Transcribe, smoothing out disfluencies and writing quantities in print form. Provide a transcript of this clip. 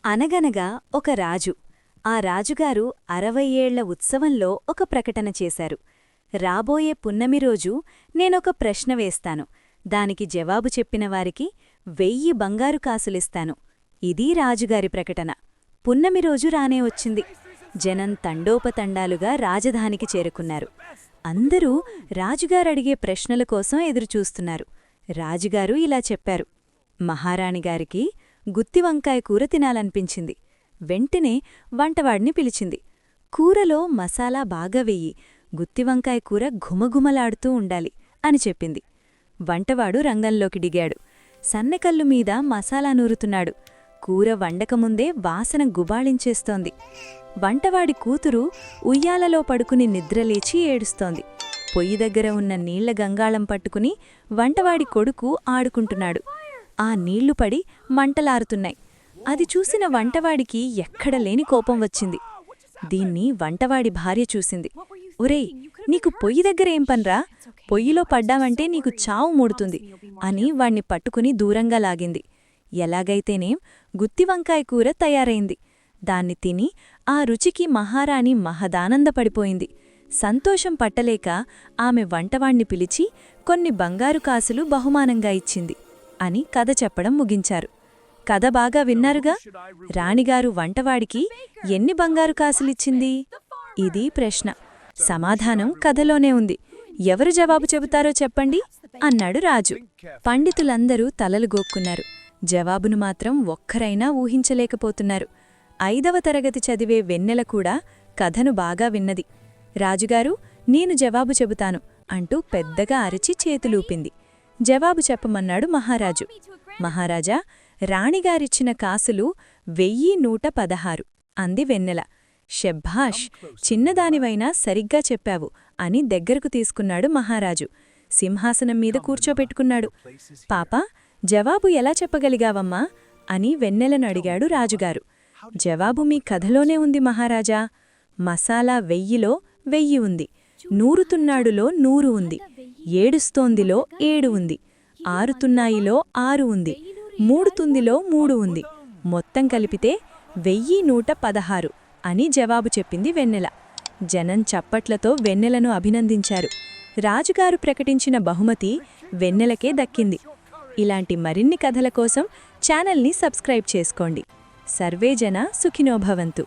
అనగనగా ఒక రాజు. ఆ రాజుగారు 60 ఏళ్ల ఉత్సవంలో ఒక ప్రకటన చేశారు. రాబోయే పున్నమి రోజు నేనొక ప్రశ్న వేస్తాను. దానికి జవాబు చెప్పినవారికి 1000 బంగారు కాసులిస్తాను. ఇదీ రాజుగారి ప్రకటన. పున్నమి రోజు రానే వచ్చింది. జనం తండోపతండాలుగా రాజధానికి చేరుకున్నారు. అందరూ రాజుగారడిగే ప్రశ్నల కోసం ఎదురుచూస్తున్నారు. రాజుగారు ఇలా చెప్పారు. మహారాణిగారికి గుత్తివంకాయ కూర తినాలనిపించింది. వెంటనే వంటవాడిని పిలిచింది. కూరలో మసాలా బాగా వెయ్యి, గుత్తివంకాయ కూర ఘుమఘుమలాడుతూ ఉండాలి అని చెప్పింది. వంటవాడు రంగంలోకి దిగాడు. సన్నెకల్లు మీద మసాలా నూరుతున్నాడు. కూర వండకముందే వాసన గుబాళించేస్తోంది. వంటవాడి కూతురు ఉయ్యాలలో పడుకుని నిద్రలేచి ఏడుస్తోంది. పొయ్యి దగ్గర ఉన్న నీళ్ల గంగాళం పట్టుకుని వంటవాడి కొడుకు ఆడుకుంటున్నాడు. ఆ నీళ్లు పడి మంటలారుతున్నాయి. అది చూసిన వంటవాడికి ఎక్కడలేని కోపం వచ్చింది. దీన్ని వంటవాడి భార్య చూసింది. ఒరేయ్, నీకు పొయ్యి దగ్గర ఏం పన్రా? పొయ్యిలో పడ్డావంటే నీకు చావు మూడుతుంది అని వాణ్ణి పట్టుకుని దూరంగా లాగింది. ఎలాగైతేనేం గుత్తివంకాయ కూర తయారైంది. దాన్ని తిని ఆ రుచికి మహారాణి మహదానందపడిపోయింది. సంతోషం పట్టలేక ఆమె వంటవాణ్ణి పిలిచి కొన్ని బంగారు కాసులు బహుమానంగా ఇచ్చింది అని కథ చెప్పడం ముగించారు. కథ బాగా విన్నారుగా? రాణిగారు వంటవాడికి ఎన్ని బంగారు కాసులిచ్చింది? ఇదీ ప్రశ్న. సమాధానం కథలోనే ఉంది. ఎవరు జవాబు చెబుతారో చెప్పండి అన్నాడు రాజు. పండితులందరూ తలలు గోక్కున్నారు. జవాబును మాత్రం ఒక్కరైనా ఊహించలేకపోతున్నారు. 5వ తరగతి చదివే వెన్నెల కూడా కథను బాగా విన్నది. రాజుగారు, నేను జవాబు చెబుతాను అంటూ పెద్దగా అరిచి చేతులూపింది. జవాబు చెప్పమన్నాడు మహారాజు. మహారాజా, రాణిగారిచ్చిన కాసులు 1116 అంది వెన్నెల. షెబ్భాష్, చిన్నదానివైనా సరిగ్గా చెప్పావు అని దగ్గరకు తీసుకున్నాడు మహారాజు. సింహాసనం మీద కూర్చోపెట్టుకున్నాడు. పాపా, జవాబు ఎలా చెప్పగలిగావమ్మా అని వెన్నెలను అడిగాడు రాజుగారు. జవాబు మీ కథలోనే ఉంది మహారాజా. మసాలా 1000లో 1000 ఉంది, నూరుతున్నాడులో 100 ఉంది, ఏడుస్తోందిలో 7 ఉంది, ఆరుతున్నాయిలో 6 ఉంది, మూడుతుందిలో 3 ఉంది, మొత్తం కలిపితే 1116 అని జవాబు చెప్పింది వెన్నెల. జనం చప్పట్లతో వెన్నెలను అభినందించారు. రాజుగారు ప్రకటించిన బహుమతి వెన్నెలకే దక్కింది. ఇలాంటి మరిన్ని కథల కోసం ఛానల్ని సబ్స్క్రైబ్ చేసుకోండి. సర్వేజన సుఖినో భవంతు.